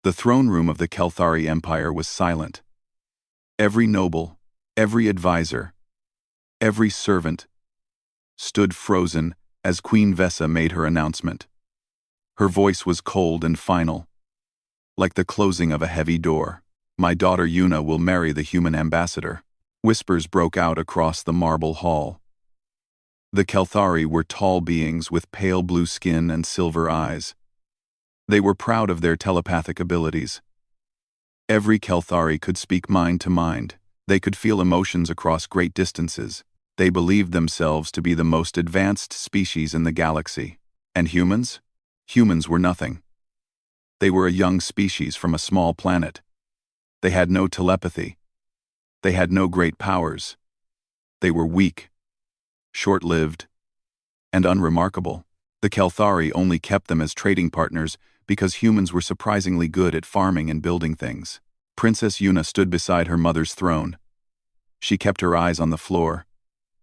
The throne room of the Kelthari Empire was silent. Every noble, every advisor, every servant stood frozen as Queen Vesa made her announcement. Her voice was cold and final, like the closing of a heavy door. "My daughter Yuna will marry the human ambassador." Whispers broke out across the marble hall. The Kelthari were tall beings with pale blue skin and silver eyes. They were proud of their telepathic abilities. Every Kelthari could speak mind to mind. They could feel emotions across great distances. They believed themselves to be the most advanced species in the galaxy. And humans? Humans were nothing. They were a young species from a small planet. They had no telepathy. They had no great powers. They were weak, short-lived, and unremarkable. The Kelthari only kept them as trading partners because humans were surprisingly good at farming and building things. Princess Yuna stood beside her mother's throne. She kept her eyes on the floor.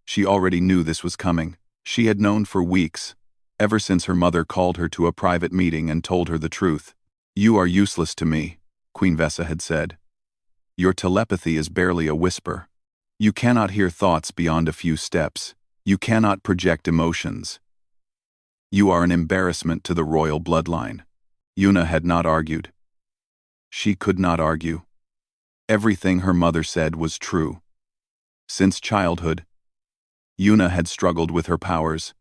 She already knew this was coming. She had known for weeks, ever since her mother called her to a private meeting and told her the truth. "You are useless to me," Queen Vesa had said. "Your telepathy is barely a whisper. You cannot hear thoughts beyond a few steps. You cannot project emotions. You are an embarrassment to the royal bloodline." Yuna had not argued. She could not argue. Everything her mother said was true. Since childhood, Yuna had struggled with her powers.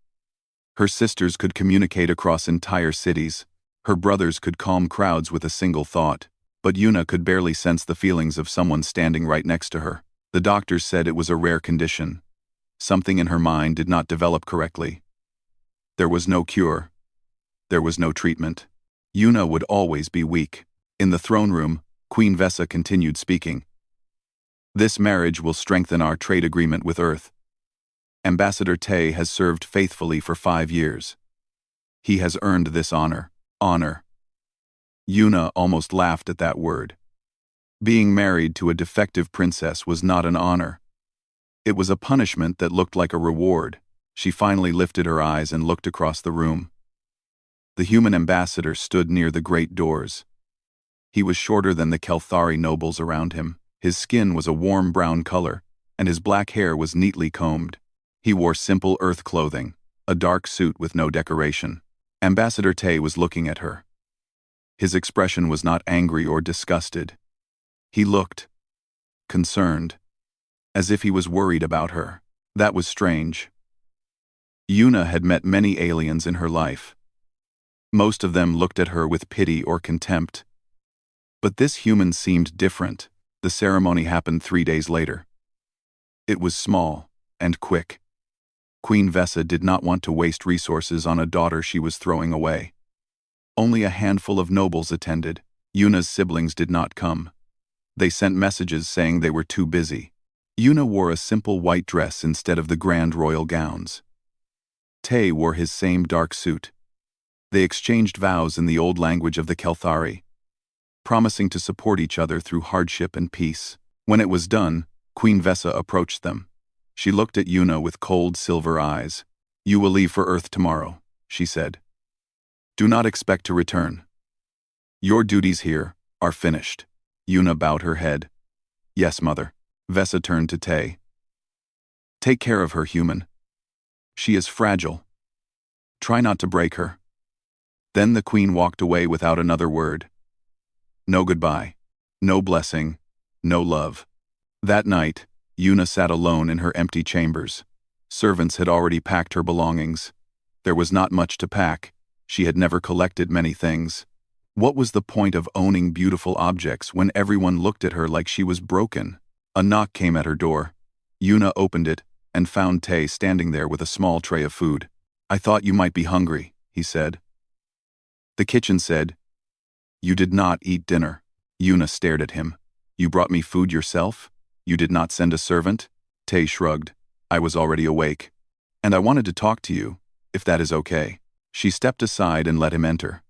Her sisters could communicate across entire cities. Her brothers could calm crowds with a single thought. But Yuna could barely sense the feelings of someone standing right next to her. The doctors said it was a rare condition. Something in her mind did not develop correctly. There was no cure. There was no treatment. Yuna would always be weak. In the throne room, Queen Vesa continued speaking. "This marriage will strengthen our trade agreement with Earth. Ambassador Tay has served faithfully for 5 years. He has earned this honor." Honor. Yuna almost laughed at that word. Being married to a defective princess was not an honor. It was a punishment that looked like a reward. She finally lifted her eyes and looked across the room. The human ambassador stood near the great doors. He was shorter than the Kelthari nobles around him. His skin was a warm brown color, and his black hair was neatly combed. He wore simple earth clothing, a dark suit with no decoration. Ambassador Tay was looking at her. His expression was not angry or disgusted. He looked concerned, as if he was worried about her. That was strange. Yuna had met many aliens in her life. Most of them looked at her with pity or contempt. But this human seemed different. The ceremony happened 3 days later. It was small and quick. Queen Vesa did not want to waste resources on a daughter she was throwing away. Only a handful of nobles attended. Yuna's siblings did not come. They sent messages saying they were too busy. Yuna wore a simple white dress instead of the grand royal gowns. Tay wore his same dark suit. They exchanged vows in the old language of the Kelthari, promising to support each other through hardship and peace. When it was done, Queen Vesa approached them. She looked at Yuna with cold silver eyes. "You will leave for Earth tomorrow," she said. "Do not expect to return. Your duties here are finished." Yuna bowed her head. "Yes, mother." Vesa turned to Tay. "Take care of her, human. She is fragile. Try not to break her." Then the queen walked away without another word. No goodbye, no blessing, no love. That night, Yuna sat alone in her empty chambers. Servants had already packed her belongings. There was not much to pack. She had never collected many things. What was the point of owning beautiful objects when everyone looked at her like she was broken? A knock came at her door. Yuna opened it and found Tay standing there with a small tray of food. "I thought you might be hungry," he said. The kitchen said, "You did not eat dinner." Yuna stared at him. "You brought me food yourself? You did not send a servant?" Tay shrugged. "I was already awake. And I wanted to talk to you, if that is okay." She stepped aside and let him enter.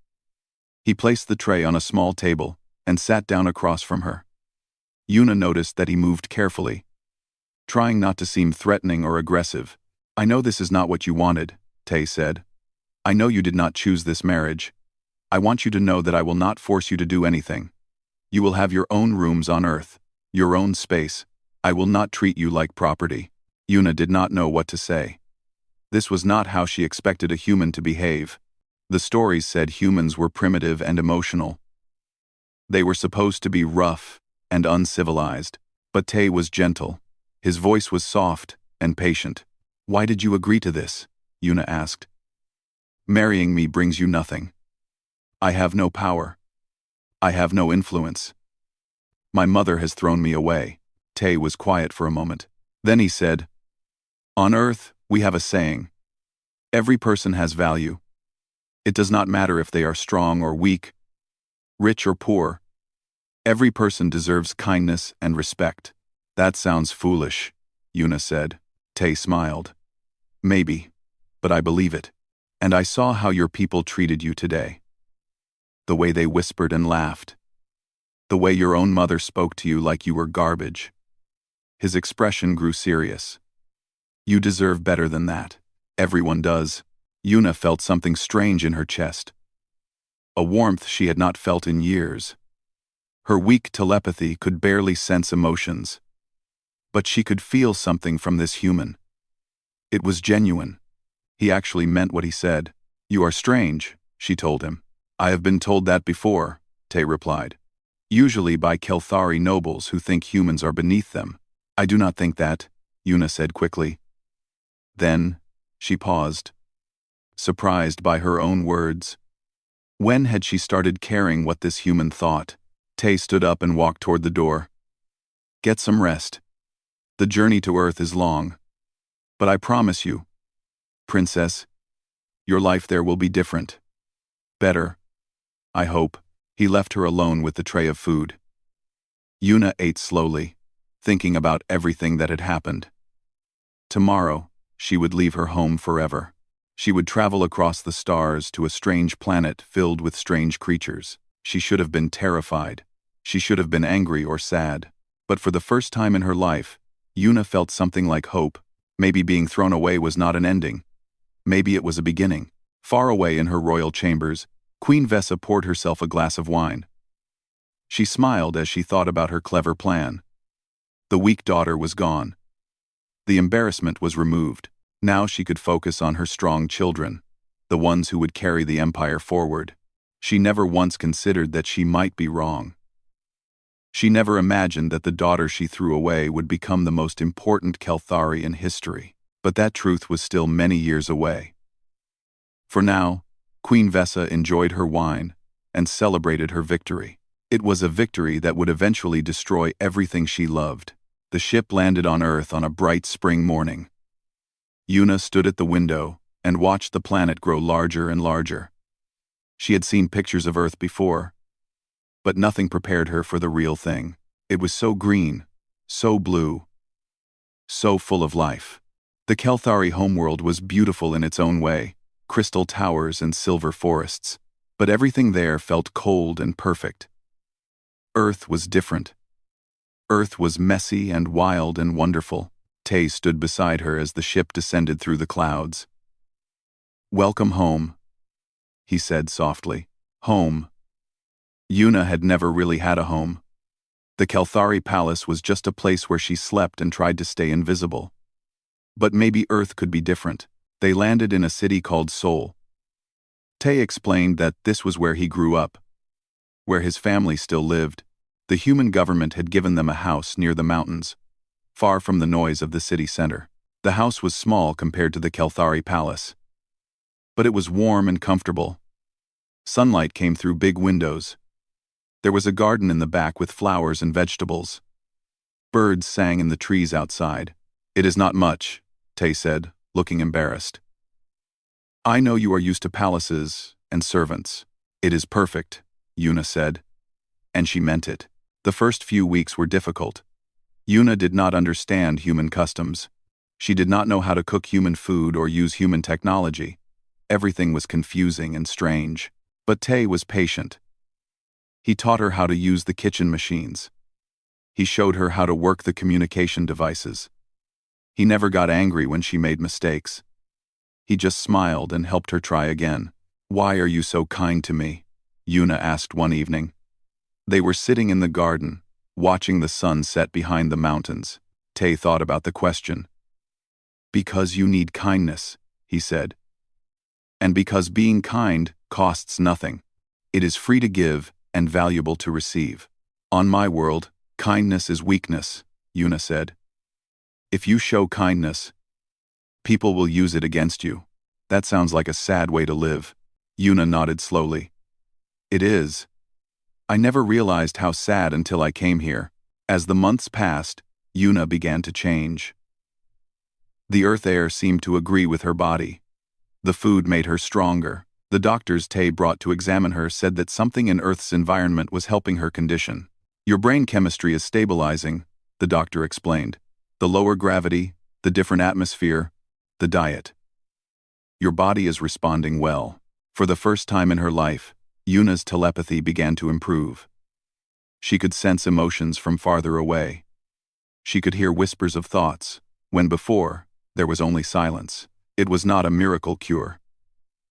He placed the tray on a small table and sat down across from her. Yuna noticed that he moved carefully, trying not to seem threatening or aggressive. "I know this is not what you wanted," Tay said. "I know you did not choose this marriage. I want you to know that I will not force you to do anything. You will have your own rooms on Earth, your own space. I will not treat you like property." Yuna did not know what to say. This was not how she expected a human to behave. The stories said humans were primitive and emotional. They were supposed to be rough and uncivilized, but Tay was gentle. His voice was soft and patient. "Why did you agree to this?" Yuna asked. "Marrying me brings you nothing. I have no power. I have no influence. My mother has thrown me away." Tay was quiet for a moment. Then he said, "On Earth, we have a saying. Every person has value. It does not matter if they are strong or weak, rich or poor. Every person deserves kindness and respect." "That sounds foolish," Yuna said. Tay smiled. "Maybe, but I believe it. And I saw how your people treated you today. The way they whispered and laughed. The way your own mother spoke to you like you were garbage." His expression grew serious. "You deserve better than that. Everyone does." Yuna felt something strange in her chest. A warmth she had not felt in years. Her weak telepathy could barely sense emotions. But she could feel something from this human. It was genuine. He actually meant what he said. "You are strange," she told him. "I have been told that before," Tay replied. "Usually by Kelthari nobles who think humans are beneath them." "I do not think that," Yuna said quickly. Then, she paused, surprised by her own words. When had she started caring what this human thought? Tay stood up and walked toward the door. "Get some rest. The journey to Earth is long. But I promise you, Princess, your life there will be different. Better, I hope." He left her alone with the tray of food. Yuna ate slowly, thinking about everything that had happened. Tomorrow, she would leave her home forever. She would travel across the stars to a strange planet filled with strange creatures. She should have been terrified. She should have been angry or sad. But for the first time in her life, Yuna felt something like hope. Maybe being thrown away was not an ending. Maybe it was a beginning. Far away in her royal chambers, Queen Vesa poured herself a glass of wine. She smiled as she thought about her clever plan. The weak daughter was gone. The embarrassment was removed. Now she could focus on her strong children, the ones who would carry the empire forward. She never once considered that she might be wrong. She never imagined that the daughter she threw away would become the most important Kelthari in history. But that truth was still many years away. For now, Queen Vesa enjoyed her wine and celebrated her victory. It was a victory that would eventually destroy everything she loved. The ship landed on Earth on a bright spring morning. Yuna stood at the window and watched the planet grow larger and larger. She had seen pictures of Earth before, but nothing prepared her for the real thing. It was so green, so blue, so full of life. The Kelthari homeworld was beautiful in its own way, crystal towers and silver forests, but everything there felt cold and perfect. Earth was different. Earth was messy and wild and wonderful. Tay stood beside her as the ship descended through the clouds. "Welcome home," he said softly. Home. Yuna had never really had a home. The Kelthari palace was just a place where she slept and tried to stay invisible. But maybe Earth could be different. They landed in a city called Seoul. Tay explained that this was where he grew up, where his family still lived. The human government had given them a house near the mountains, far from the noise of the city center. The house was small compared to the Kelthari palace, but it was warm and comfortable. Sunlight came through big windows. There was a garden in the back with flowers and vegetables. Birds sang in the trees outside. "It is not much," Tay said, looking embarrassed. "I know you are used to palaces and servants." "It is perfect," Yuna said. And she meant it. The first few weeks were difficult. Yuna did not understand human customs. She did not know how to cook human food or use human technology. Everything was confusing and strange. But Tay was patient. He taught her how to use the kitchen machines. He showed her how to work the communication devices. He never got angry when she made mistakes. He just smiled and helped her try again. "Why are you so kind to me?" Yuna asked one evening. They were sitting in the garden, watching the sun set behind the mountains. Tay thought about the question. Because you need kindness, he said. And because being kind costs nothing. It is free to give and valuable to receive. On my world, kindness is weakness, Yuna said. If you show kindness, people will use it against you. That sounds like a sad way to live. Yuna nodded slowly. It is. I never realized how sad until I came here. As the months passed, Yuna began to change. The earth air seemed to agree with her body. The food made her stronger. The doctors Tay brought to examine her said that something in Earth's environment was helping her condition. Your brain chemistry is stabilizing, the doctor explained. The lower gravity, the different atmosphere, the diet. Your body is responding well. For the first time in her life, Yuna's telepathy began to improve. She could sense emotions from farther away. She could hear whispers of thoughts, when before, there was only silence. It was not a miracle cure.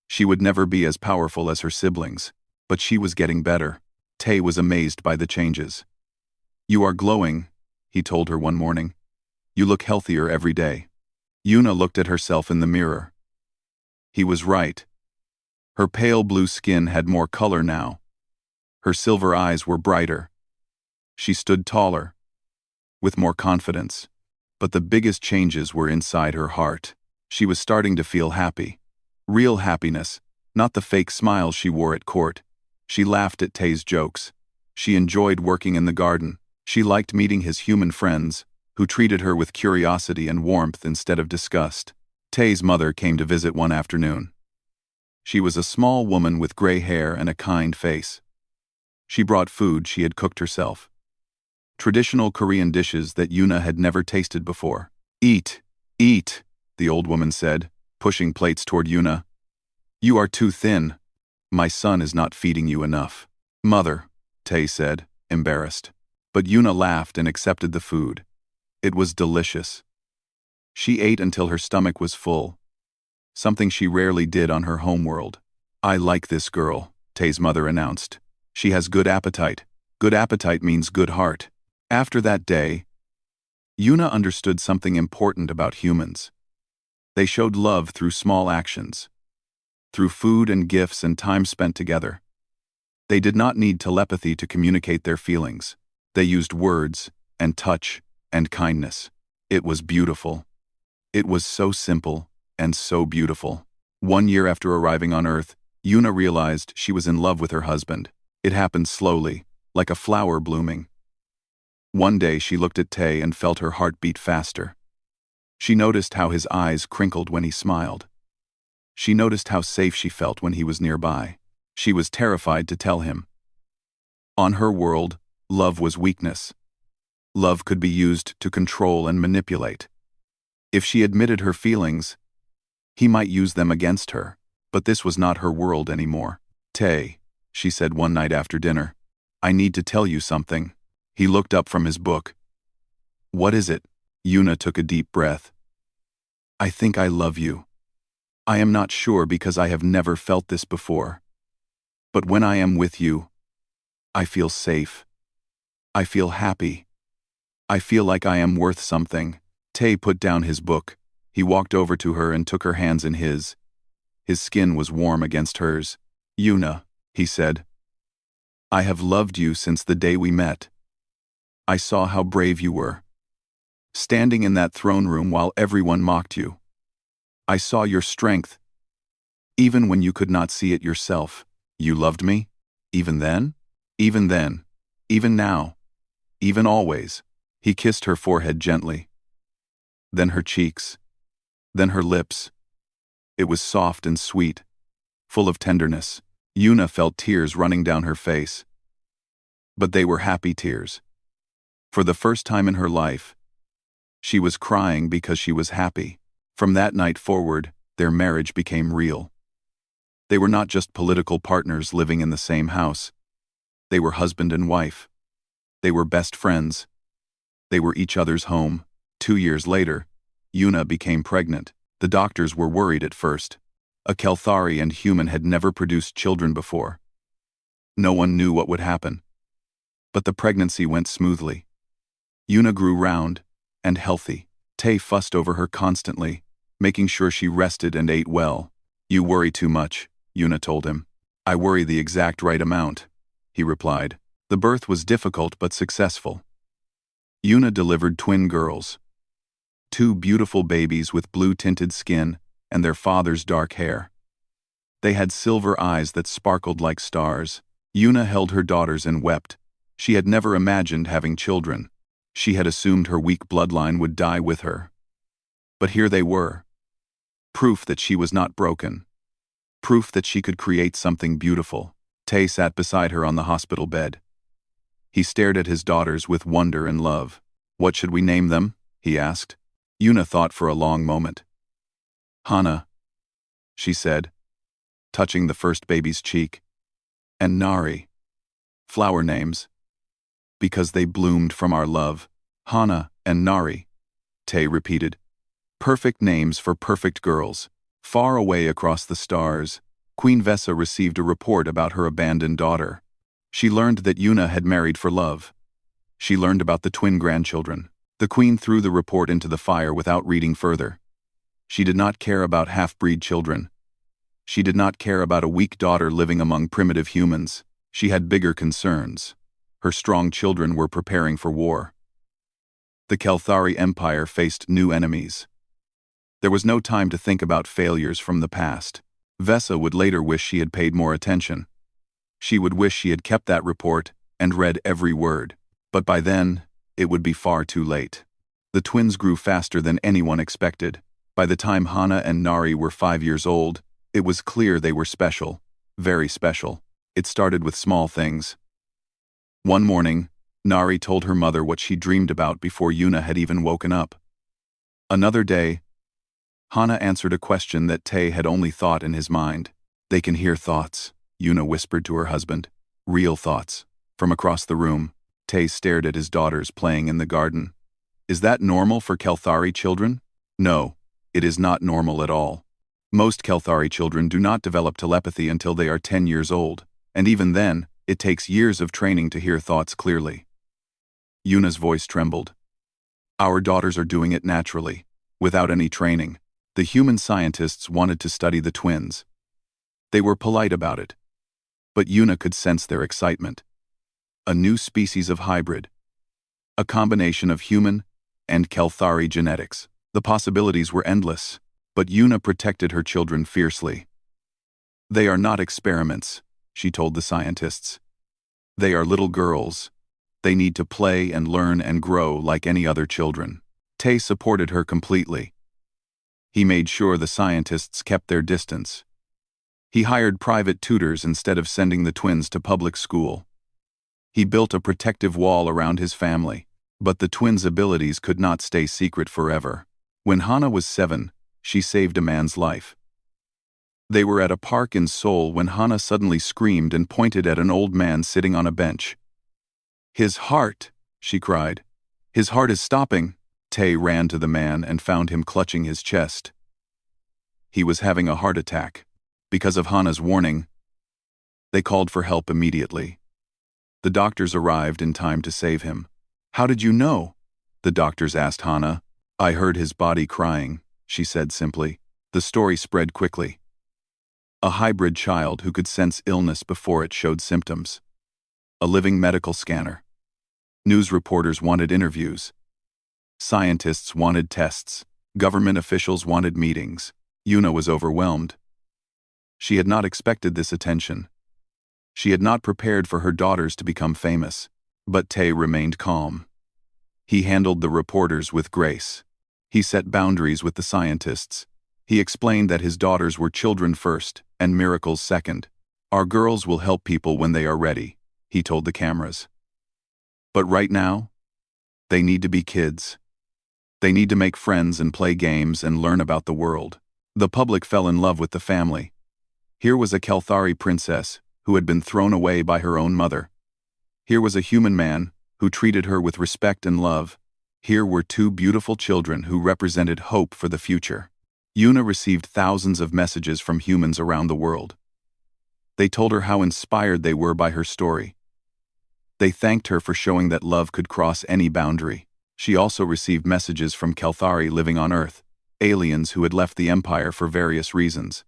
She would never be as powerful as her siblings, but she was getting better. Tay was amazed by the changes. You are glowing, he told her one morning. You look healthier every day. Yuna looked at herself in the mirror. He was right. Her pale blue skin had more color now. Her silver eyes were brighter. She stood taller, with more confidence. But the biggest changes were inside her heart. She was starting to feel happy. Real happiness, not the fake smiles she wore at court. She laughed at Tay's jokes. She enjoyed working in the garden. She liked meeting his human friends, who treated her with curiosity and warmth instead of disgust. Tay's mother came to visit one afternoon. She was a small woman with gray hair and a kind face. She brought food she had cooked herself. Traditional Korean dishes that Yuna had never tasted before. Eat, eat, the old woman said, pushing plates toward Yuna. You are too thin. My son is not feeding you enough. Mother, Tay said, embarrassed. But Yuna laughed and accepted the food. It was delicious. She ate until her stomach was full, something she rarely did on her homeworld. I like this girl, Tay's mother announced. She has good appetite. Good appetite means good heart. After that day, Yuna understood something important about humans. They showed love through small actions, through food and gifts and time spent together. They did not need telepathy to communicate their feelings. They used words and touch and kindness. It was beautiful. It was so simple and so beautiful. 1 year after arriving on Earth, Yuna realized she was in love with her husband. It happened slowly, like a flower blooming. One day she looked at Tay and felt her heart beat faster. She noticed how his eyes crinkled when he smiled. She noticed how safe she felt when he was nearby. She was terrified to tell him. On her world, love was weakness. Love could be used to control and manipulate. If she admitted her feelings, he might use them against her. But this was not her world anymore. Tay, she said one night after dinner, I need to tell you something. He looked up from his book. What is it? Yuna took a deep breath. I think I love you. I am not sure because I have never felt this before. But when I am with you, I feel safe. I feel happy. I feel like I am worth something. Tay put down his book. He walked over to her and took her hands in his. His skin was warm against hers. Yuna, he said. I have loved you since the day we met. I saw how brave you were, standing in that throne room while everyone mocked you. I saw your strength. Even when you could not see it yourself, you loved me? Even then? Even then. Even now. Even always. He kissed her forehead gently. Then her cheeks. Then her lips. It was soft and sweet, full of tenderness. Yuna felt tears running down her face. But they were happy tears. For the first time in her life, she was crying because she was happy. From that night forward, their marriage became real. They were not just political partners living in the same house. They were husband and wife. They were best friends. They were each other's home. 2 years later, Yuna became pregnant. The doctors were worried at first. A Kelthari and human had never produced children before. No one knew what would happen. But the pregnancy went smoothly. Yuna grew round and healthy. Tay fussed over her constantly, making sure she rested and ate well. "You worry too much," Yuna told him. "I worry the exact right amount," he replied. The birth was difficult but successful. Yuna delivered twin girls. Two beautiful babies with blue-tinted skin and their father's dark hair. They had silver eyes that sparkled like stars. Yuna held her daughters and wept. She had never imagined having children. She had assumed her weak bloodline would die with her. But here they were. Proof that she was not broken. Proof that she could create something beautiful. Tay sat beside her on the hospital bed. He stared at his daughters with wonder and love. "What should we name them?" he asked. Yuna thought for a long moment. "Hana," she said, touching the first baby's cheek. "And Nari. Flower names. Because they bloomed from our love." "Hana and Nari," Tay repeated. "Perfect names for perfect girls." Far away across the stars, Queen Vesa received a report about her abandoned daughter. She learned that Yuna had married for love. She learned about the twin grandchildren. The queen threw the report into the fire without reading further. She did not care about half-breed children. She did not care about a weak daughter living among primitive humans. She had bigger concerns. Her strong children were preparing for war. The Kelthari Empire faced new enemies. There was no time to think about failures from the past. Vesa would later wish she had paid more attention. She would wish she had kept that report and read every word. But by then, it would be far too late. The twins grew faster than anyone expected. By the time Hana and Nari were 5 years old, it was clear they were special, very special. It started with small things. One morning, Nari told her mother what she dreamed about before Yuna had even woken up. Another day, Hana answered a question that Tay had only thought in his mind. "They can hear thoughts," Yuna whispered to her husband. "Real thoughts." From across the room, Tay stared at his daughters playing in the garden. "Is that normal for Kelthari children?" "No, it is not normal at all. Most Kelthari children do not develop telepathy until they are 10 years old, and even then, it takes years of training to hear thoughts clearly." Yuna's voice trembled. "Our daughters are doing it naturally, without any training." The human scientists wanted to study the twins. They were polite about it. But Yuna could sense their excitement. A new species of hybrid. A combination of human and Kelthari genetics. The possibilities were endless, but Yuna protected her children fiercely. "They are not experiments," she told the scientists. "They are little girls. They need to play and learn and grow like any other children." Tay supported her completely. He made sure the scientists kept their distance. He hired private tutors instead of sending the twins to public school. He built a protective wall around his family, but the twins' abilities could not stay secret forever. When Hana was 7, she saved a man's life. They were at a park in Seoul when Hana suddenly screamed and pointed at an old man sitting on a bench. "His heart!" she cried. "His heart is stopping!" Tay ran to the man and found him clutching his chest. He was having a heart attack. Because of Hana's warning, they called for help immediately. The doctors arrived in time to save him. "How did you know?" the doctors asked Hana. "I heard his body crying," she said simply. The story spread quickly. A hybrid child who could sense illness before it showed symptoms. A living medical scanner. News reporters wanted interviews. Scientists wanted tests. Government officials wanted meetings. Yuna was overwhelmed. She had not expected this attention. She had not prepared for her daughters to become famous. But Tay remained calm. He handled the reporters with grace. He set boundaries with the scientists. He explained that his daughters were children first and miracles second. "Our girls will help people when they are ready," he told the cameras. "But right now, they need to be kids. They need to make friends and play games and learn about the world." The public fell in love with the family. Here was a Kelthari princess who had been thrown away by her own mother. Here was a human man who treated her with respect and love. Here were two beautiful children who represented hope for the future. Yuna received thousands of messages from humans around the world. They told her how inspired they were by her story. They thanked her for showing that love could cross any boundary. She also received messages from Kelthari living on Earth, aliens who had left the Empire for various reasons.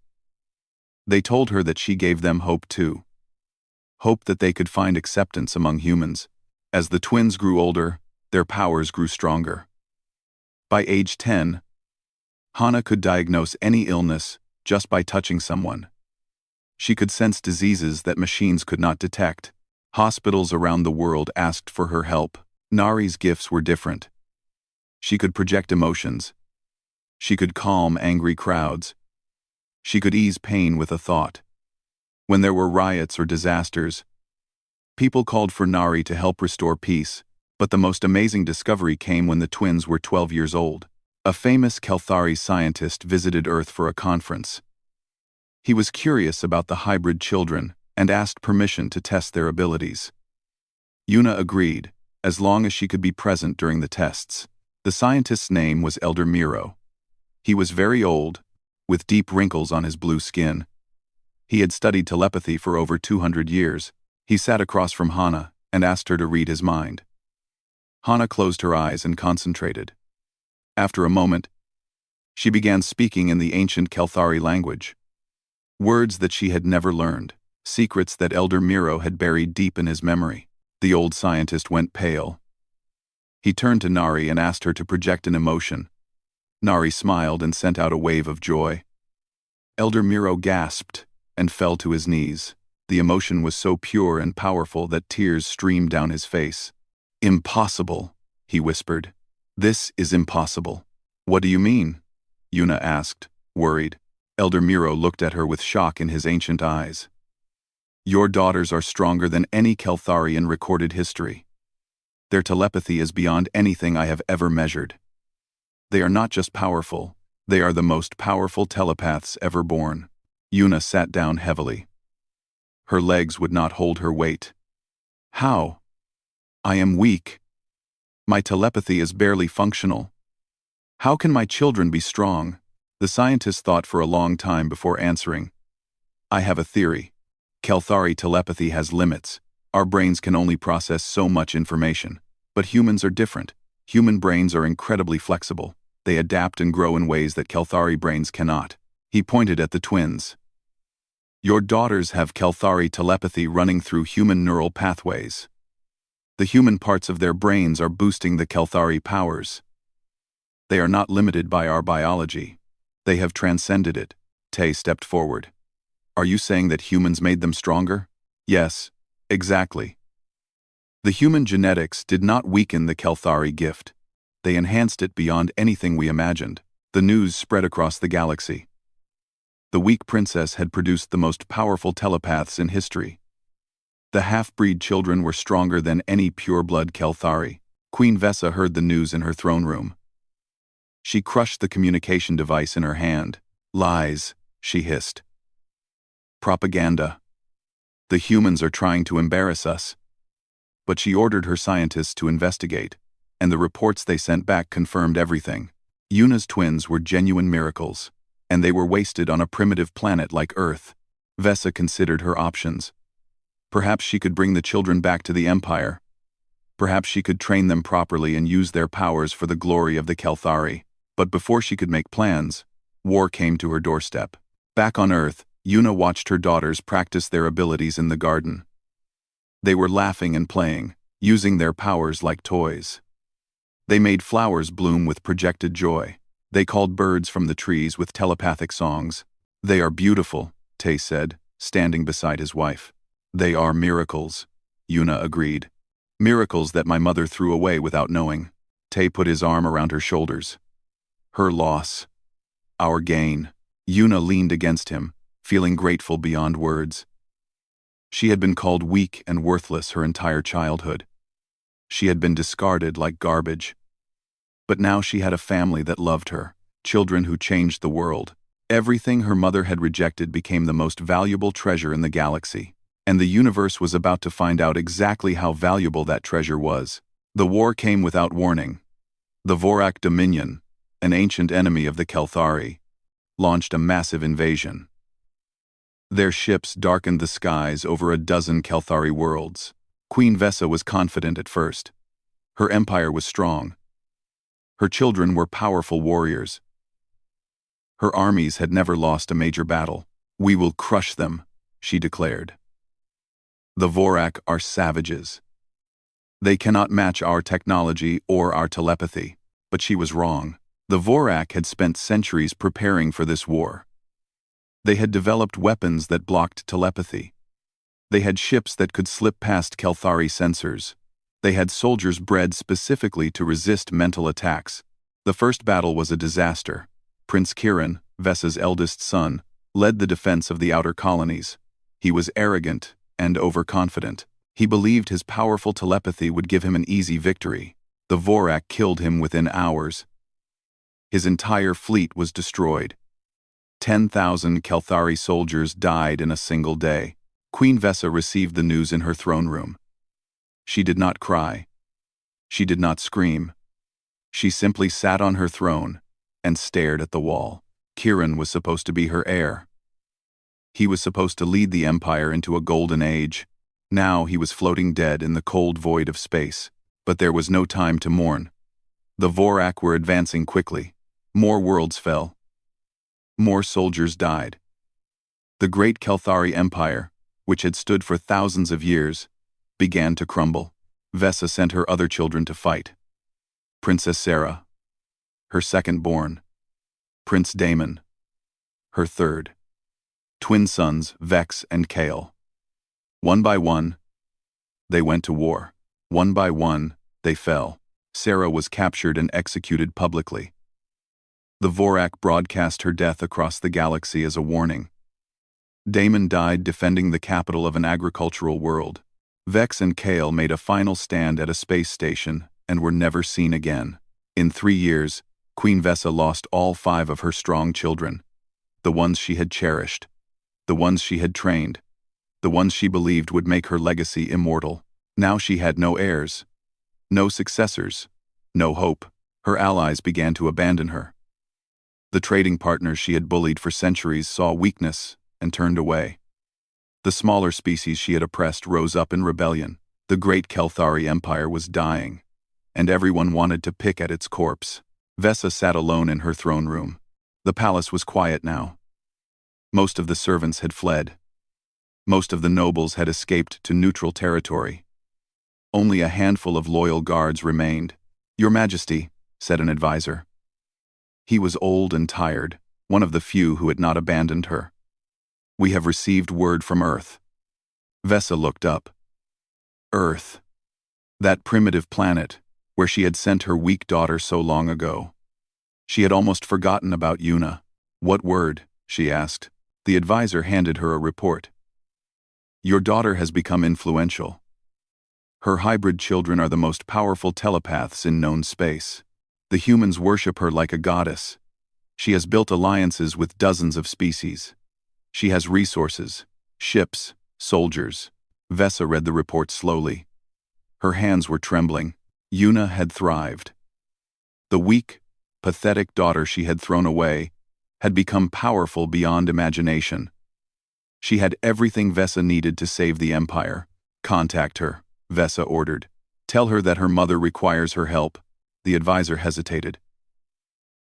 They told her that she gave them hope too. Hope that they could find acceptance among humans. As the twins grew older, their powers grew stronger. By age 10, Hana could diagnose any illness just by touching someone. She could sense diseases that machines could not detect. Hospitals around the world asked for her help. Nari's gifts were different. She could project emotions. She could calm angry crowds. She could ease pain with a thought. When there were riots or disasters, people called for Nari to help restore peace, but the most amazing discovery came when the twins were 12 years old. A famous Kelthari scientist visited Earth for a conference. He was curious about the hybrid children and asked permission to test their abilities. Yuna agreed, as long as she could be present during the tests. The scientist's name was Elder Miro. He was very old, with deep wrinkles on his blue skin. He had studied telepathy for over 200 years. He sat across from Hana and asked her to read his mind. Hana closed her eyes and concentrated. After a moment, she began speaking in the ancient Kelthari language. Words that she had never learned, secrets that Elder Miro had buried deep in his memory. The old scientist went pale. He turned to Nari and asked her to project an emotion. Nari smiled and sent out a wave of joy. Elder Miro gasped and fell to his knees. The emotion was so pure and powerful that tears streamed down his face. "Impossible," he whispered. "This is impossible." "What do you mean?" Yuna asked, worried. Elder Miro looked at her with shock in his ancient eyes. "Your daughters are stronger than any Kelthari in recorded history. Their telepathy is beyond anything I have ever measured. They are not just powerful, they are the most powerful telepaths ever born." Yuna sat down heavily. Her legs would not hold her weight. "How? I am weak. My telepathy is barely functional. How can my children be strong?" The scientist thought for a long time before answering. "I have a theory. Kelthari telepathy has limits. Our brains can only process so much information. But humans are different. Human brains are incredibly flexible. They adapt and grow in ways that Kelthari brains cannot." He pointed at the twins. "Your daughters have Kelthari telepathy running through human neural pathways. The human parts of their brains are boosting the Kelthari powers. They are not limited by our biology. They have transcended it." Tay stepped forward. "Are you saying that humans made them stronger?" "Yes, exactly. The human genetics did not weaken the Kelthari gift. They enhanced it beyond anything we imagined." The news spread across the galaxy. The weak princess had produced the most powerful telepaths in history. The half-breed children were stronger than any pure-blood Kelthari. Queen Vesa heard the news in her throne room. She crushed the communication device in her hand. "Lies," she hissed. "Propaganda. The humans are trying to embarrass us." But she ordered her scientists to investigate, and the reports they sent back confirmed everything. Yuna's twins were genuine miracles, and they were wasted on a primitive planet like Earth. Vesa considered her options. Perhaps she could bring the children back to the Empire. Perhaps she could train them properly and use their powers for the glory of the Kelthari. But before she could make plans, war came to her doorstep. Back on Earth, Yuna watched her daughters practice their abilities in the garden. They were laughing and playing, using their powers like toys. They made flowers bloom with projected joy. They called birds from the trees with telepathic songs. "They are beautiful," Tay said, standing beside his wife. "They are miracles," Yuna agreed. "Miracles that my mother threw away without knowing." Tay put his arm around her shoulders. "Her loss. Our gain." Yuna leaned against him, feeling grateful beyond words. She had been called weak and worthless her entire childhood. She had been discarded like garbage. But now she had a family that loved her, children who changed the world. Everything her mother had rejected became the most valuable treasure in the galaxy. And the universe was about to find out exactly how valuable that treasure was. The war came without warning. The Vorak Dominion, an ancient enemy of the Kelthari, launched a massive invasion. Their ships darkened the skies over a dozen Kelthari worlds. Queen Vesa was confident at first. Her empire was strong. Her children were powerful warriors. Her armies had never lost a major battle. "We will crush them," she declared. "The Vorak are savages. They cannot match our technology or our telepathy." But she was wrong. The Vorak had spent centuries preparing for this war. They had developed weapons that blocked telepathy. They had ships that could slip past Kelthari sensors. They had soldiers bred specifically to resist mental attacks. The first battle was a disaster. Prince Kiran, Vesa's eldest son, led the defense of the outer colonies. He was arrogant and overconfident. He believed his powerful telepathy would give him an easy victory. The Vorak killed him within hours. His entire fleet was destroyed. 10,000 Kelthari soldiers died in a single day. Queen Vesa received the news in her throne room. She did not cry. She did not scream. She simply sat on her throne and stared at the wall. Kiran was supposed to be her heir. He was supposed to lead the empire into a golden age. Now he was floating dead in the cold void of space. But there was no time to mourn. The Vorak were advancing quickly. More worlds fell. More soldiers died. The great Kelthari Empire, which had stood for thousands of years, began to crumble. Vesa sent her other children to fight. Princess Sarah, her second-born. Prince Damon, her third. Twin sons Vex and Kale. One by one, they went to war. One by one, they fell. Sarah was captured and executed publicly. The Vorak broadcast her death across the galaxy as a warning. Damon died defending the capital of an agricultural world. Vex and Kale made a final stand at a space station and were never seen again. In 3 years, Queen Vesa lost all 5 of her strong children. The ones she had cherished. The ones she had trained. The ones she believed would make her legacy immortal. Now she had no heirs. No successors. No hope. Her allies began to abandon her. The trading partners she had bullied for centuries saw weakness and turned away. The smaller species she had oppressed rose up in rebellion. The great Kelthari Empire was dying, and everyone wanted to pick at its corpse. Vesa sat alone in her throne room. The palace was quiet now. Most of the servants had fled. Most of the nobles had escaped to neutral territory. Only a handful of loyal guards remained. "Your Majesty," said an advisor. He was old and tired, one of the few who had not abandoned her. "We have received word from Earth." Vesa looked up. Earth. That primitive planet, where she had sent her weak daughter so long ago. She had almost forgotten about Yuna. "What word?" she asked. The advisor handed her a report. "Your daughter has become influential. Her hybrid children are the most powerful telepaths in known space. The humans worship her like a goddess. She has built alliances with dozens of species. She has resources, ships, soldiers." Vesa read the report slowly. Her hands were trembling. Yuna had thrived. The weak, pathetic daughter she had thrown away had become powerful beyond imagination. She had everything Vesa needed to save the Empire. "Contact her," Vesa ordered. "Tell her that her mother requires her help." The advisor hesitated.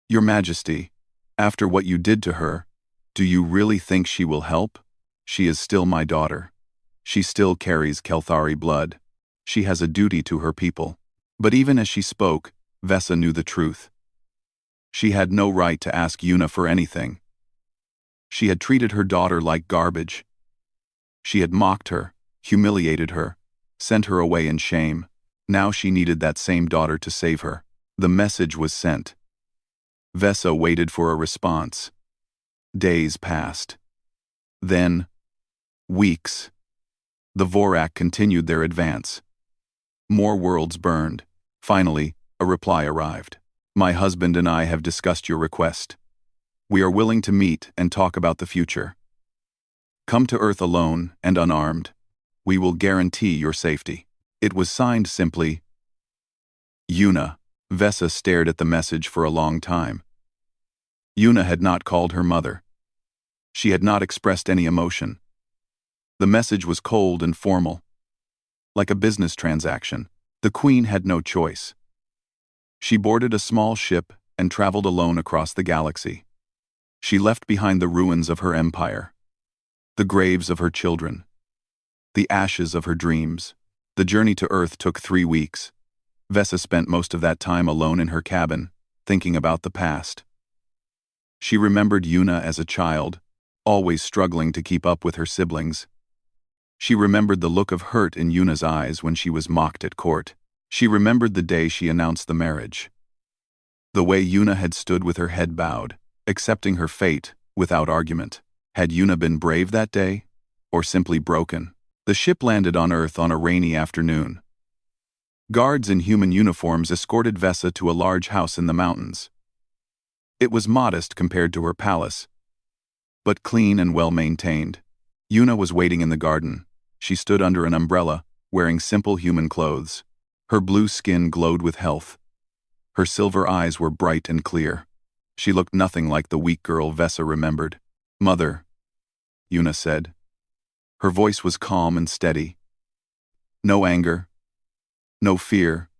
"Your Majesty, after what you did to her, do you really think she will help? She is still my daughter. She still carries Kelthari blood. She has a duty to her people." But even as she spoke, Vesa knew the truth. She had no right to ask Yuna for anything. She had treated her daughter like garbage. She had mocked her, humiliated her, sent her away in shame. Now she needed that same daughter to save her. The message was sent. Vesa waited for a response. Days passed. Then, weeks. The Vorak continued their advance. More worlds burned. Finally, a reply arrived. "My husband and I have discussed your request. We are willing to meet and talk about the future. Come to Earth alone and unarmed. We will guarantee your safety." It was signed simply, Yuna. Vesa stared at the message for a long time. Yuna had not called her mother. She had not expressed any emotion. The message was cold and formal. Like a business transaction, the queen had no choice. She boarded a small ship and traveled alone across the galaxy. She left behind the ruins of her empire, the graves of her children, the ashes of her dreams. The journey to Earth took 3 weeks. Vesa spent most of that time alone in her cabin, thinking about the past. She remembered Yuna as a child, always struggling to keep up with her siblings. She remembered the look of hurt in Yuna's eyes when she was mocked at court. She remembered the day she announced the marriage. The way Yuna had stood with her head bowed, accepting her fate without argument. Had Yuna been brave that day, or simply broken? The ship landed on Earth on a rainy afternoon. Guards in human uniforms escorted Vesa to a large house in the mountains. It was modest compared to her palace, but clean and well-maintained. Yuna was waiting in the garden. She stood under an umbrella, wearing simple human clothes. Her blue skin glowed with health. Her silver eyes were bright and clear. She looked nothing like the weak girl Vesa remembered. "Mother," Yuna said. Her voice was calm and steady. No anger, no fear,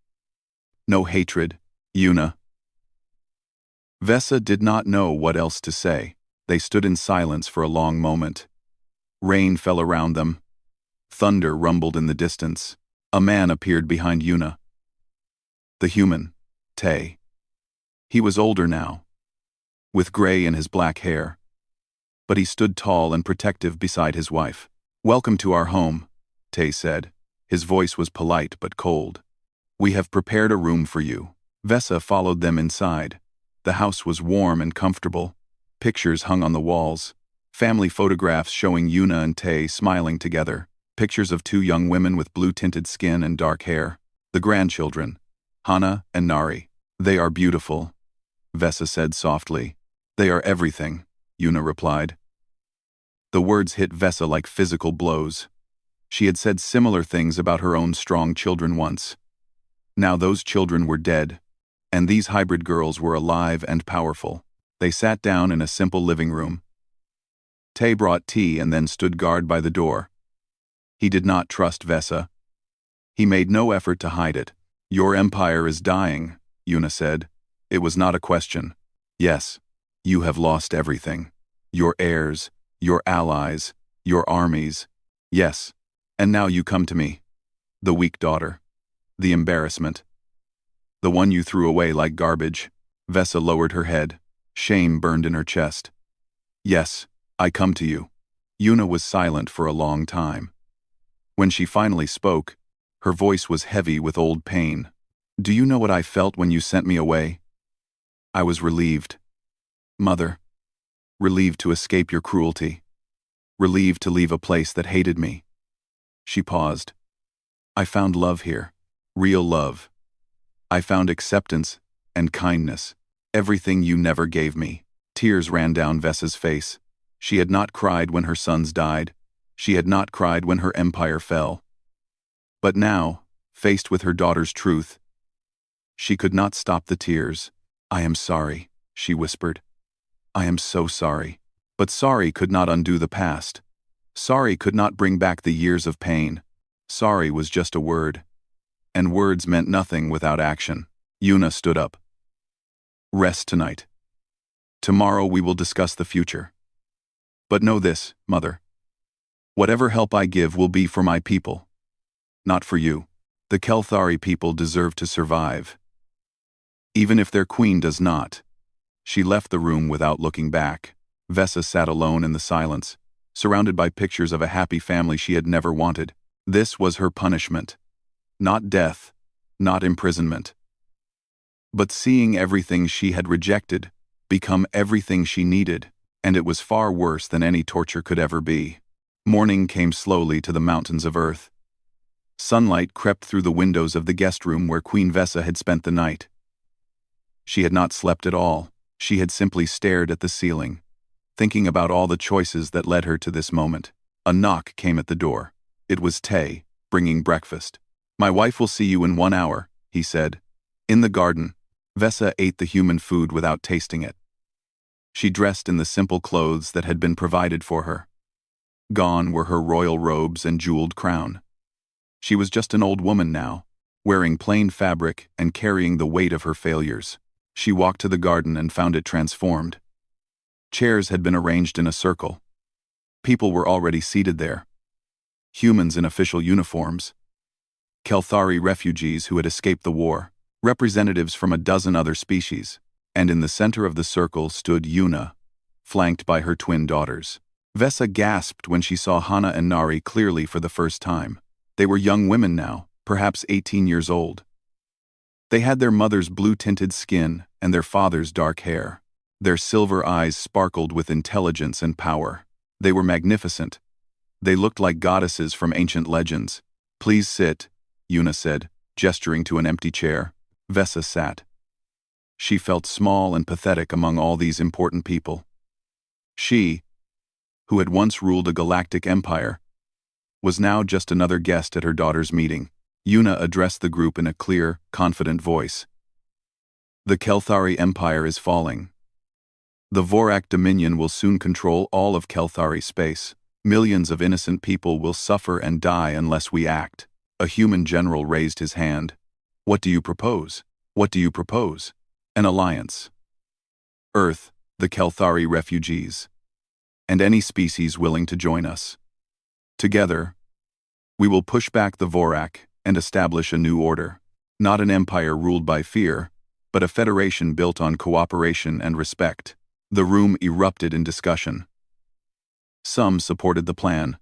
no hatred. "Yuna." Vesa did not know what else to say. They stood in silence for a long moment. Rain fell around them. Thunder rumbled in the distance. A man appeared behind Yuna. The human, Tay. He was older now, with gray in his black hair, but he stood tall and protective beside his wife. "Welcome to our home," Tay said. His voice was polite but cold. "We have prepared a room for you." Vesa followed them inside. The house was warm and comfortable. Pictures hung on the walls. Family photographs showing Yuna and Tay smiling together. Pictures of 2 young women with blue-tinted skin and dark hair. The grandchildren, Hana and Nari. "They are beautiful," Vesa said softly. "They are everything," Yuna replied. The words hit Vesa like physical blows. She had said similar things about her own strong children once. Now those children were dead, and these hybrid girls were alive and powerful. They sat down in a simple living room. Tay brought tea and then stood guard by the door. He did not trust Vesa. He made no effort to hide it. "Your empire is dying," Yuna said. It was not a question. "Yes, you have lost everything. Your heirs, your allies, your armies. Yes, and now you come to me. The weak daughter. The embarrassment. The one you threw away like garbage." Vesa lowered her head. Shame burned in her chest. "Yes, I come to you." Yuna was silent for a long time. When she finally spoke, her voice was heavy with old pain. "Do you know what I felt when you sent me away? I was relieved. Mother. Relieved to escape your cruelty. Relieved to leave a place that hated me." She paused. "I found love here. Real love. I found acceptance and kindness. Everything you never gave me." Tears ran down Vesa's face. She had not cried when her sons died. She had not cried when her empire fell. But now, faced with her daughter's truth, she could not stop the tears. "I am sorry," she whispered. "I am so sorry." But sorry could not undo the past. Sorry could not bring back the years of pain. Sorry was just a word. And words meant nothing without action. Yuna stood up. "Rest tonight. Tomorrow we will discuss the future. But know this, Mother. Whatever help I give will be for my people. Not for you. The Kelthari people deserve to survive. Even if their queen does not." She left the room without looking back. Vesa sat alone in the silence, surrounded by pictures of a happy family she had never wanted. This was her punishment. Not death, not imprisonment, but seeing everything she had rejected become everything she needed, and it was far worse than any torture could ever be. Morning came slowly to the mountains of Earth. Sunlight crept through the windows of the guest room where Queen Vesa had spent the night. She had not slept at all. She had simply stared at the ceiling, thinking about all the choices that led her to this moment. A knock came at the door. It was Tay, bringing breakfast. "My wife will see you in 1 hour," he said. In the garden, Vesa ate the human food without tasting it. She dressed in the simple clothes that had been provided for her. Gone were her royal robes and jeweled crown. She was just an old woman now, wearing plain fabric and carrying the weight of her failures. She walked to the garden and found it transformed. Chairs had been arranged in a circle. People were already seated there. Humans in official uniforms. Kelthari refugees who had escaped the war, representatives from a dozen other species, and in the center of the circle stood Yuna, flanked by her twin daughters. Vesa gasped when she saw Hana and Nari clearly for the first time. They were young women now, perhaps 18 years old. They had their mother's blue-tinted skin and their father's dark hair. Their silver eyes sparkled with intelligence and power. They were magnificent. They looked like goddesses from ancient legends. "Please sit," Yuna said, gesturing to an empty chair. Vesa sat. She felt small and pathetic among all these important people. She, who had once ruled a galactic empire, was now just another guest at her daughter's meeting. Yuna addressed the group in a clear, confident voice. "The Kelthari Empire is falling. The Vorak Dominion will soon control all of Kelthari space. Millions of innocent people will suffer and die unless we act." A human general raised his hand. "What do you propose? What do you propose?" "An alliance. Earth, the Kelthari refugees, and any species willing to join us. Together, we will push back the Vorak and establish a new order. Not an empire ruled by fear, but a federation built on cooperation and respect." The room erupted in discussion. Some supported the plan.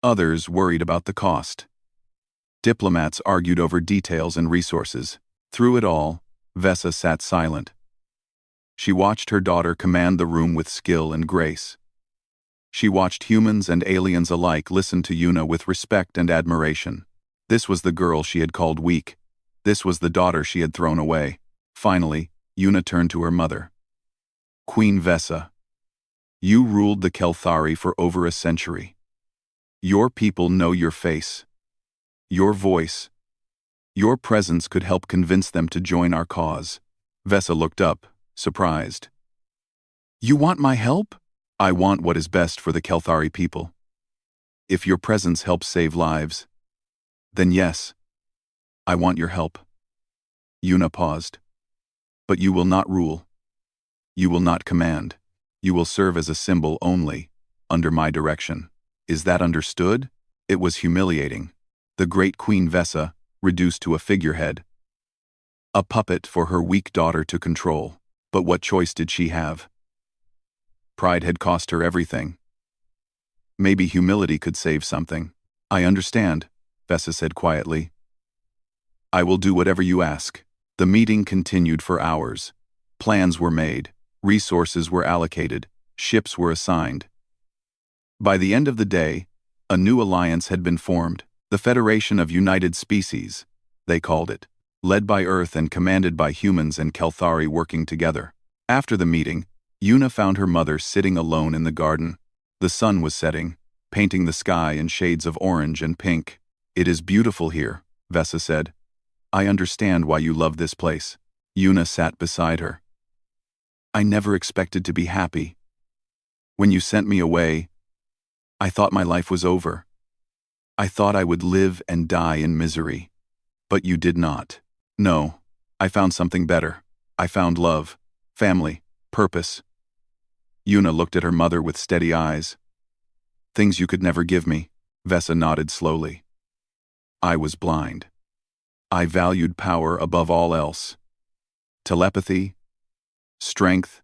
Others worried about the cost. Diplomats argued over details and resources. Through it all, Vesa sat silent. She watched her daughter command the room with skill and grace. She watched humans and aliens alike listen to Yuna with respect and admiration. This was the girl she had called weak. This was the daughter she had thrown away. Finally, Yuna turned to her mother. "Queen Vesa, you ruled the Kelthari for over a century. Your people know your face, your voice. Your presence could help convince them to join our cause." Vesa looked up, surprised. "You want my help?" "I want what is best for the Kelthari people. If your presence helps save lives, then yes, I want your help." Yuna paused. "But you will not rule. You will not command. You will serve as a symbol only, under my direction. Is that understood?" It was humiliating. The great Queen Vesa, reduced to a figurehead. A puppet for her weak daughter to control. But what choice did she have? Pride had cost her everything. Maybe humility could save something. "I understand," Vesa said quietly. "I will do whatever you ask." The meeting continued for hours. Plans were made. Resources were allocated. Ships were assigned. By the end of the day, a new alliance had been formed. The Federation of United Species, they called it, led by Earth and commanded by humans and Kelthari working together. After the meeting, Yuna found her mother sitting alone in the garden. The sun was setting, painting the sky in shades of orange and pink. "It is beautiful here," Vesa said. "I understand why you love this place." Yuna sat beside her. "I never expected to be happy. When you sent me away, I thought my life was over. I thought I would live and die in misery. But you did not. No, I found something better. I found love, family, purpose." Yuna looked at her mother with steady eyes. "Things you could never give me." Vesa nodded slowly. "I was blind. I valued power above all else. Telepathy, strength,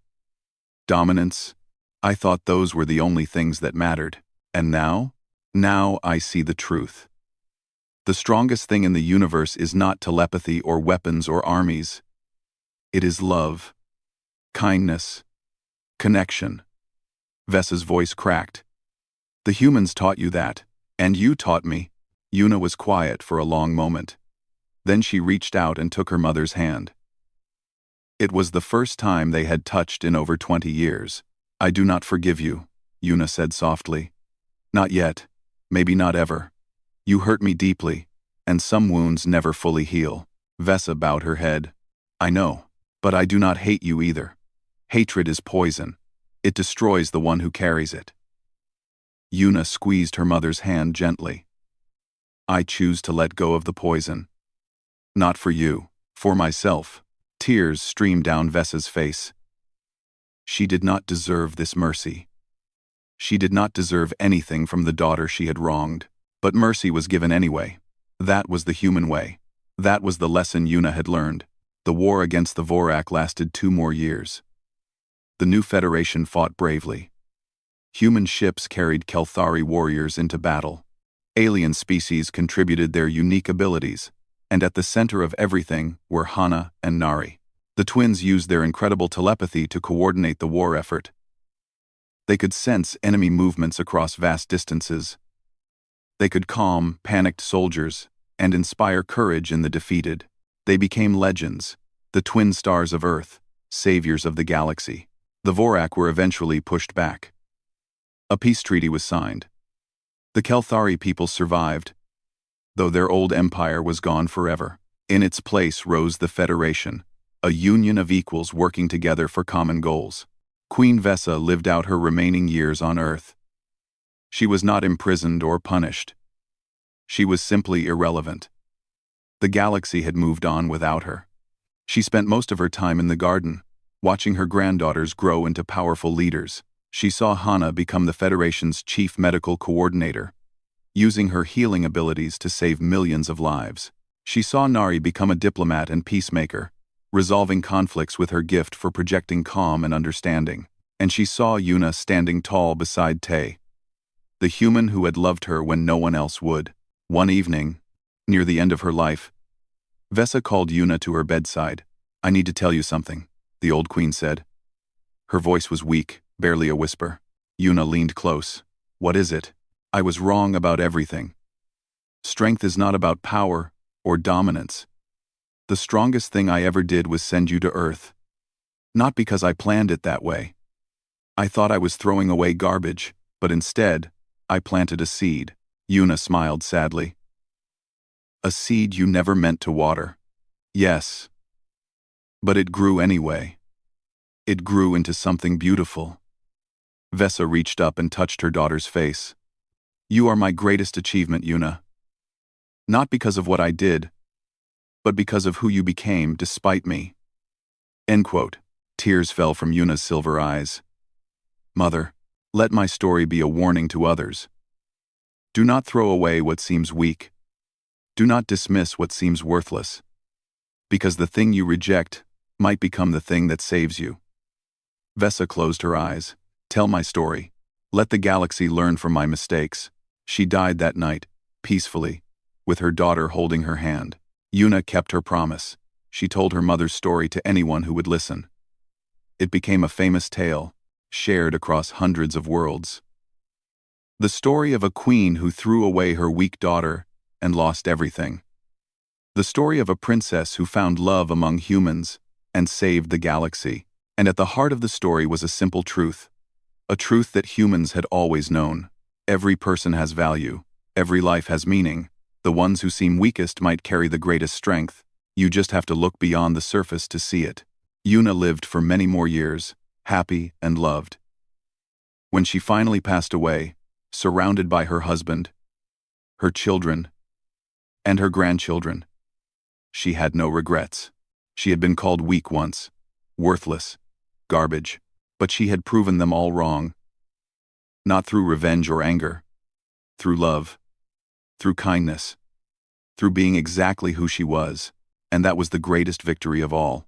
dominance. I thought those were the only things that mattered. And now? Now I see the truth. The strongest thing in the universe is not telepathy or weapons or armies. It is love, kindness, connection." Vesa's voice cracked. "The humans taught you that, and you taught me." Yuna was quiet for a long moment. Then she reached out and took her mother's hand. It was the first time they had touched in over 20 years. "I do not forgive you," Yuna said softly. "Not yet, maybe not ever. You hurt me deeply, and some wounds never fully heal." Vesa bowed her head. "I know, but I do not hate you either. Hatred is poison. It destroys the one who carries it. Yuna squeezed her mother's hand gently. I choose to let go of the poison. Not for you, for myself. Tears streamed down Vessa's face. She did not deserve this mercy. She did not deserve anything from the daughter she had wronged. But mercy was given anyway. That was the human way. That was the lesson Yuna had learned. The war against the Vorak lasted 2 more years. The new Federation fought bravely. Human ships carried Kelthari warriors into battle. Alien species contributed their unique abilities, and at the center of everything were Hana and Nari. The twins used their incredible telepathy to coordinate the war effort. They could sense enemy movements across vast distances. They could calm panicked soldiers and inspire courage in the defeated. They became legends, the twin stars of Earth, saviors of the galaxy. The Vorak were eventually pushed back. A peace treaty was signed. The Kelthari people survived, though their old empire was gone forever. In its place rose the Federation, a union of equals working together for common goals. Queen Vessa lived out her remaining years on Earth. She was not imprisoned or punished. She was simply irrelevant. The galaxy had moved on without her. She spent most of her time in the garden, watching her granddaughters grow into powerful leaders. She saw Hana become the Federation's chief medical coordinator, using her healing abilities to save millions of lives. She saw Nari become a diplomat and peacemaker, resolving conflicts with her gift for projecting calm and understanding. And she saw Yuna standing tall beside Tay, the human who had loved her when no one else would. One evening, near the end of her life, Vessa called Yuna to her bedside. I need to tell you something, the old queen said. Her voice was weak, barely a whisper. Yuna leaned close. What is it? I was wrong about everything. Strength is not about power or dominance. The strongest thing I ever did was send you to Earth. Not because I planned it that way. I thought I was throwing away garbage, but instead, I planted a seed. Yuna smiled sadly. A seed you never meant to water. Yes. But it grew anyway. It grew into something beautiful. Vessa reached up and touched her daughter's face. You are my greatest achievement, Yuna. Not because of what I did, but because of who you became despite me. End quote. Tears fell from Yuna's silver eyes. Mother, let my story be a warning to others. Do not throw away what seems weak. Do not dismiss what seems worthless. Because the thing you reject might become the thing that saves you. Vessa closed her eyes. Tell my story. Let the galaxy learn from my mistakes. She died that night, peacefully, with her daughter holding her hand. Yuna kept her promise. She told her mother's story to anyone who would listen. It became a famous tale, shared across hundreds of worlds. The story of a queen who threw away her weak daughter and lost everything. The story of a princess who found love among humans and saved the galaxy. And at the heart of the story was a simple truth. A truth that humans had always known. Every person has value. Every life has meaning. The ones who seem weakest might carry the greatest strength. You just have to look beyond the surface to see it. Yuna lived for many more years, happy and loved. When she finally passed away, surrounded by her husband, her children, and her grandchildren, she had no regrets. She had been called weak once, worthless, garbage, but she had proven them all wrong. Not through revenge or anger, through love, through kindness, through being exactly who she was, and that was the greatest victory of all.